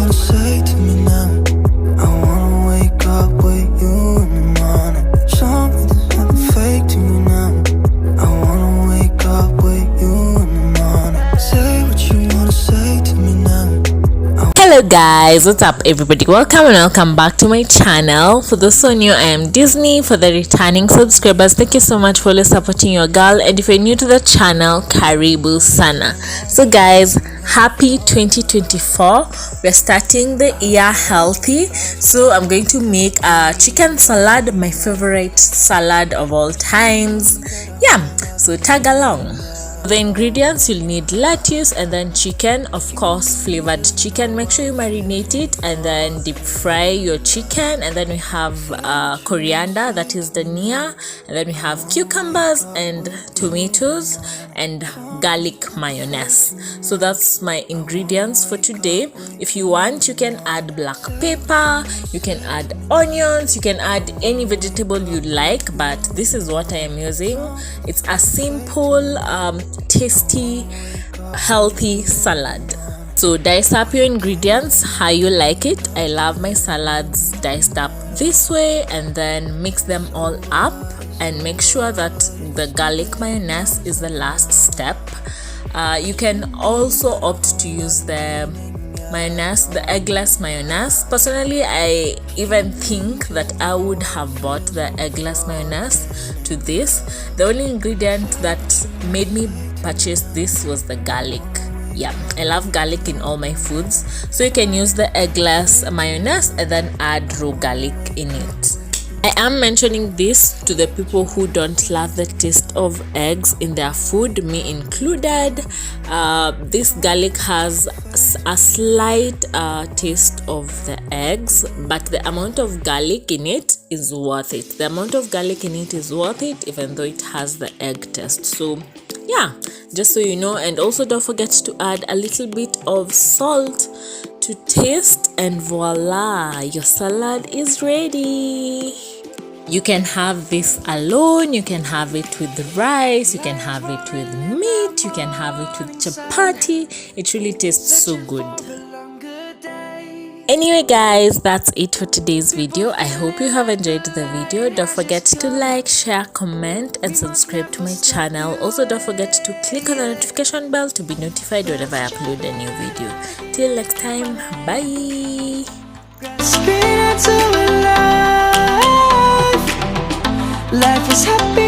wanna say to me now? I wanna wake up with you in the morning. Show me there's nothing fake to me now. I wanna wake up with you in the morning. Say what you wanna say to me now. Hello guys, what's up everybody? Welcome and welcome back to my channel. For those who are new, I am Disney. For the returning subscribers, thank you so much for always supporting your girl, and if you're new to the channel, karibu sana. So guys, happy 2024. We're starting the year healthy, so I'm going to make a chicken salad, my favorite salad of all times. Yeah, so tag along. The ingredients: you'll need lettuce and then chicken, of course flavored chicken. Make sure you marinate it and then deep fry your chicken. And then we have coriander, that is dhania, and then we have cucumbers and tomatoes and garlic mayonnaise. So that's my ingredients for today. If you want, you can add black pepper, you can add onions, you can add any vegetable you like, but this is what I am using. It's a simple tasty healthy salad. So dice up your ingredients how you like it. I love my salads diced up this way, and then mix them all up and make sure that the garlic mayonnaise is the last step. You can also opt to use the mayonnaise, the eggless mayonnaise. Personally, I even think that I would have bought the eggless mayonnaise to this. The only ingredient that made me purchase this was the garlic. Yeah, I love garlic in all my foods, so you can use the eggless mayonnaise and then add raw garlic in it. I am mentioning this to the people who don't love the taste of eggs in their food, me included. This garlic has a slight taste of the eggs, but the amount of garlic in it is worth it. The amount of garlic in it is worth it, even though it has the egg taste. So yeah, just so you know. And also don't forget to add a little bit of salt to taste, and voila, your salad is ready. You can have this alone, you can have it with rice, you can have it with meat, you can have it with chapati. It really tastes so good. Anyway guys, that's it for today's video. I hope you have enjoyed the video. Don't forget to like, share, comment and subscribe to my channel. Also don't forget to click on the notification bell to be notified whenever I upload a new video. Till next time, bye. Life is happy.